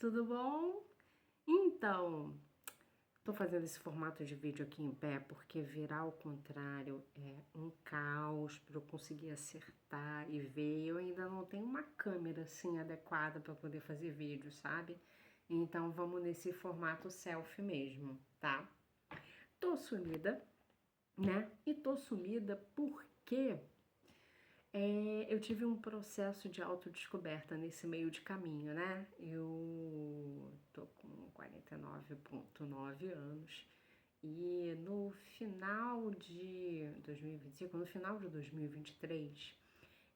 tudo bom? Então, tô fazendo esse formato de vídeo aqui em pé porque virar ao contrário é um caos para eu conseguir acertar e ver. Eu ainda não tenho uma câmera assim adequada para poder fazer vídeo, sabe? Então vamos nesse formato selfie mesmo, tá? Tô sumida, né? E tô sumida porque eu tive um processo de autodescoberta nesse meio de caminho, né? Eu tô com 49,9 anos e no final de 2025, no final de 2023,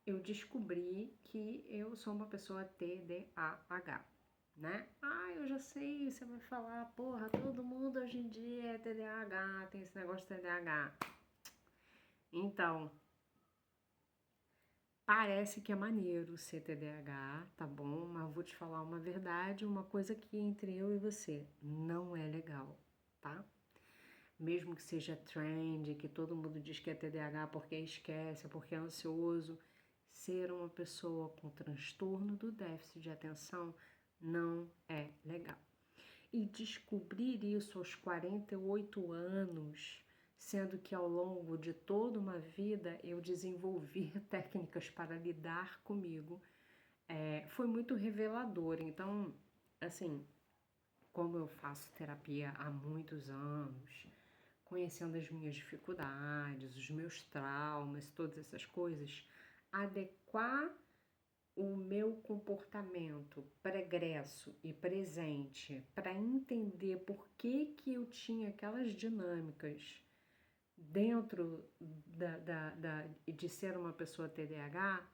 eu descobri que eu sou uma pessoa TDAH, né? Ah, eu já sei, você vai falar, porra, todo mundo hoje em dia é TDAH, tem esse negócio de TDAH. Então, parece que é maneiro ser TDAH, tá bom? Mas eu vou te falar uma verdade, uma coisa que entre eu e você não é legal, tá? Mesmo que seja trend, que todo mundo diz que é TDAH porque esquece, porque é ansioso, ser uma pessoa com transtorno do déficit de atenção não é legal. E descobrir isso aos 48 anos, sendo que ao longo de toda uma vida eu desenvolvi técnicas para lidar comigo, foi muito revelador. Então, assim, como eu faço terapia há muitos anos, conhecendo as minhas dificuldades, os meus traumas, todas essas coisas, adequar o meu comportamento pregresso e presente para entender por que eu tinha aquelas dinâmicas dentro de ser uma pessoa TDAH,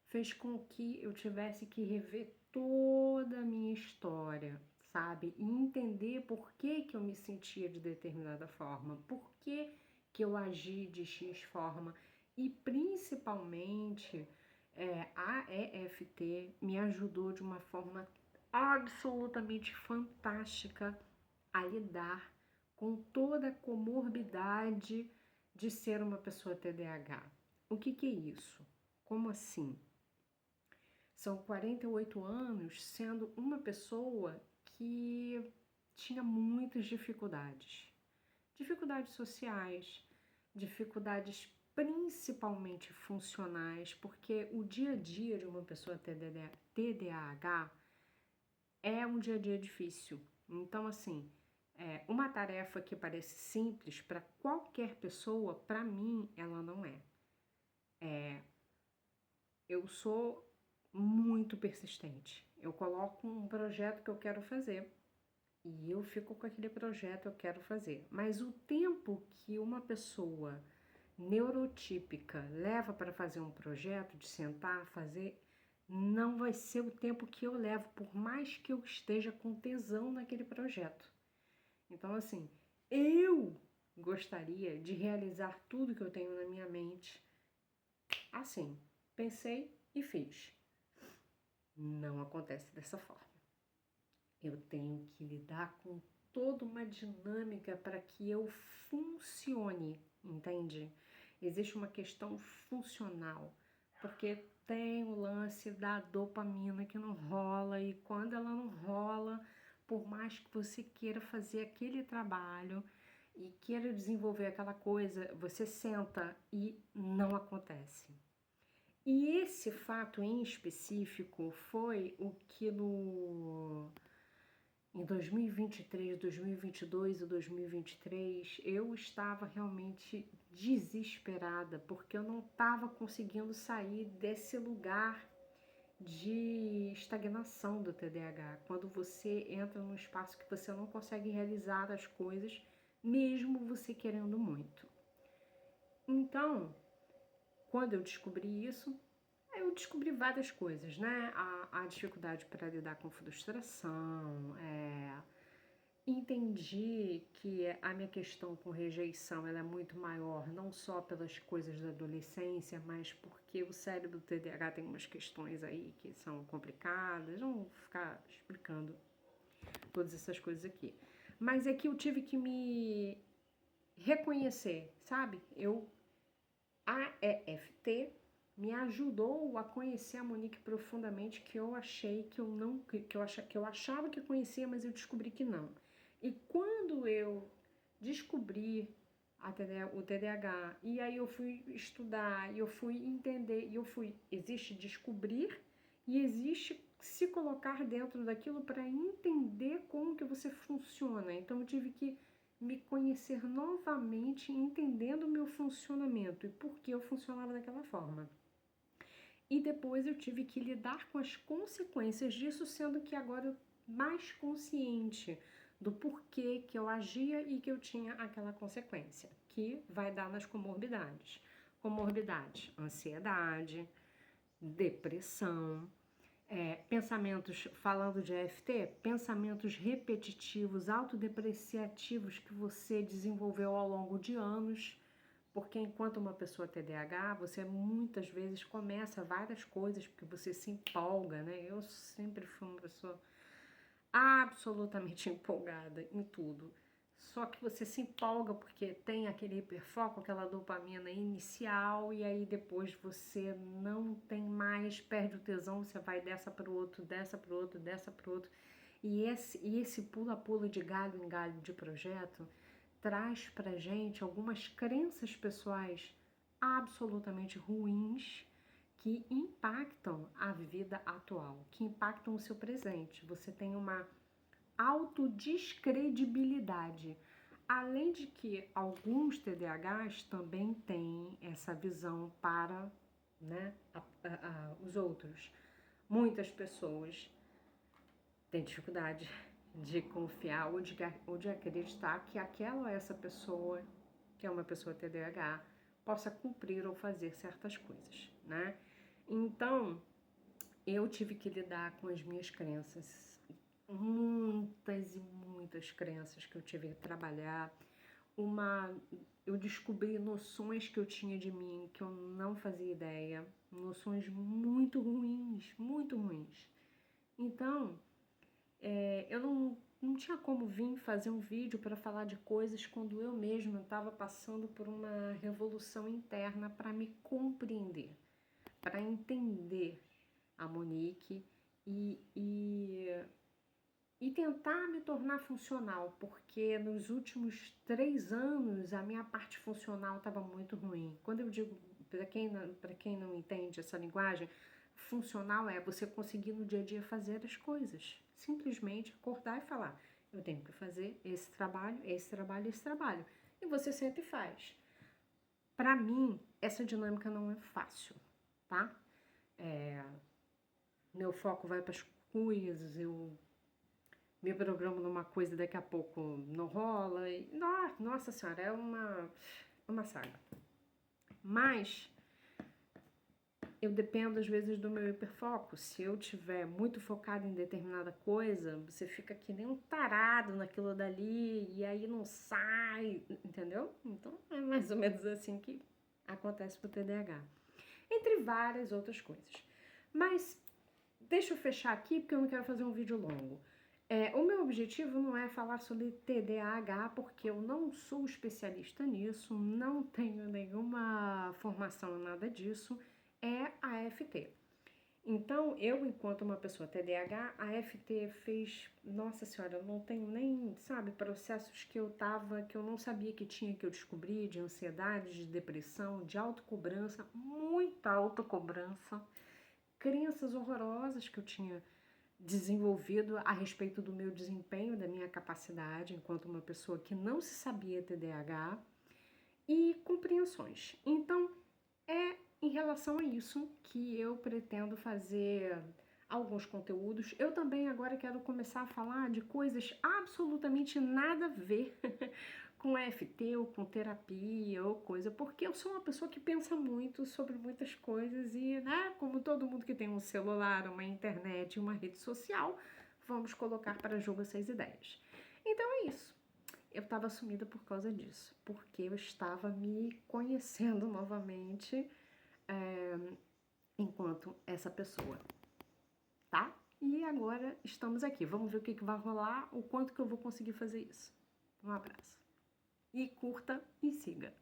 fez com que eu tivesse que rever toda a minha história, sabe? E entender por que eu me sentia de determinada forma, por que eu agi de X forma e principalmente a EFT me ajudou de uma forma absolutamente fantástica a lidar com toda a comorbidade de ser uma pessoa TDAH. O que é isso? Como assim? São 48 anos sendo uma pessoa que tinha muitas dificuldades. Dificuldades sociais, dificuldades principalmente funcionais, porque o dia a dia de uma pessoa TDAH é um dia a dia difícil. Então, assim, uma tarefa que parece simples para qualquer pessoa, para mim, ela não é. Eu sou muito persistente. Eu coloco um projeto que eu quero fazer e eu fico com aquele projeto, eu quero fazer. Mas o tempo que uma pessoa neurotípica leva para fazer um projeto, de sentar, fazer, não vai ser o tempo que eu levo, por mais que eu esteja com tesão naquele projeto. Então, assim, eu gostaria de realizar tudo que eu tenho na minha mente assim. Pensei e fiz. Não acontece dessa forma. Eu tenho que lidar com toda uma dinâmica para que eu funcione, entende? Existe uma questão funcional, porque tem o lance da dopamina que não rola, e quando ela não rola, por mais que você queira fazer aquele trabalho e queira desenvolver aquela coisa, você senta e não acontece. E esse fato em específico foi o que em 2023, 2022 e 2023 eu estava realmente desesperada, porque eu não estava conseguindo sair desse lugar de estagnação do TDAH, quando você entra num espaço que você não consegue realizar as coisas, mesmo você querendo muito. Então, quando eu descobri isso, eu descobri várias coisas, né? A dificuldade para lidar com frustração, entendi que a minha questão com rejeição ela é muito maior, não só pelas coisas da adolescência, mas porque o cérebro do TDAH tem umas questões aí que são complicadas, não vou ficar explicando todas essas coisas aqui. Mas é que eu tive que me reconhecer, sabe? A EFT me ajudou a conhecer a Monique profundamente, que eu achei que eu não, que eu achava que conhecia, mas eu descobri que não. E quando eu descobri o TDAH, e aí eu fui estudar, e eu fui entender, existe descobrir e existe se colocar dentro daquilo para entender como que você funciona. Então eu tive que me conhecer novamente, entendendo o meu funcionamento e por que eu funcionava daquela forma. E depois eu tive que lidar com as consequências disso, sendo que agora eu mais consciente do porquê que eu agia e que eu tinha aquela consequência, que vai dar nas comorbidades. Comorbidades, ansiedade, depressão, pensamentos, falando de EFT, pensamentos repetitivos, autodepreciativos que você desenvolveu ao longo de anos, porque enquanto uma pessoa TDAH, você muitas vezes começa várias coisas porque você se empolga, né? Eu sempre fui uma pessoa absolutamente empolgada em tudo. Só que você se empolga porque tem aquele hiperfoco, aquela dopamina inicial, e aí depois você não tem mais, perde o tesão, você vai dessa para o outro, dessa para o outro, dessa para o outro. E esse pula-pula de galho em galho de projeto traz pra gente algumas crenças pessoais absolutamente ruins que impactam a vida atual, que impactam o seu presente. Você tem uma autodescredibilidade. Além de que alguns TDAHs também têm essa visão para, né, os outros. Muitas pessoas têm dificuldade de confiar ou de acreditar que aquela ou essa pessoa, que é uma pessoa TDAH, possa cumprir ou fazer certas coisas, né? Então, eu tive que lidar com as minhas crenças, muitas e muitas crenças que eu tive que trabalhar. Eu descobri noções que eu tinha de mim que eu não fazia ideia, noções muito ruins, muito ruins. Então, eu não tinha como vir fazer um vídeo para falar de coisas quando eu mesma estava passando por uma revolução interna para me compreender, para entender a Monique e tentar me tornar funcional, porque nos últimos 3 anos a minha parte funcional estava muito ruim. Quando eu digo, para quem não entende essa linguagem, funcional é você conseguir no dia a dia fazer as coisas. Simplesmente acordar e falar, eu tenho que fazer esse trabalho, esse trabalho, esse trabalho. E você senta e faz. Para mim, essa dinâmica não é fácil, tá? Meu foco vai para as coisas, eu me programo numa coisa e daqui a pouco não rola. E, nossa senhora, é uma saga. Mas eu dependo às vezes do meu hiperfoco. Se eu tiver muito focado em determinada coisa, você fica que nem um tarado naquilo dali e aí não sai, entendeu? Então é mais ou menos assim que acontece com o TDAH. Entre várias outras coisas. Mas deixa eu fechar aqui porque eu não quero fazer um vídeo longo. O meu objetivo não é falar sobre TDAH, porque eu não sou especialista nisso, não tenho nenhuma formação em nada disso, é a EFT. Então, eu, enquanto uma pessoa TDAH, a EFT fez, nossa senhora, eu não tenho nem, sabe, processos que eu não sabia que tinha, que eu descobri, de ansiedade, de depressão, de autocobrança, muita autocobrança, crenças horrorosas que eu tinha desenvolvido a respeito do meu desempenho, da minha capacidade enquanto uma pessoa que não se sabia TDAH e compreensões. Então, é em relação a isso que eu pretendo fazer alguns conteúdos. Eu também agora quero começar a falar de coisas absolutamente nada a ver com EFT ou com terapia ou coisa, porque eu sou uma pessoa que pensa muito sobre muitas coisas e, né, como todo mundo que tem um celular, uma internet, uma rede social, vamos colocar para jogo essas ideias. Então é isso. Eu estava sumida por causa disso, porque eu estava me conhecendo novamente enquanto essa pessoa, tá? E agora estamos aqui. Vamos ver o que vai rolar, o quanto que eu vou conseguir fazer isso. Um abraço. E curta e siga.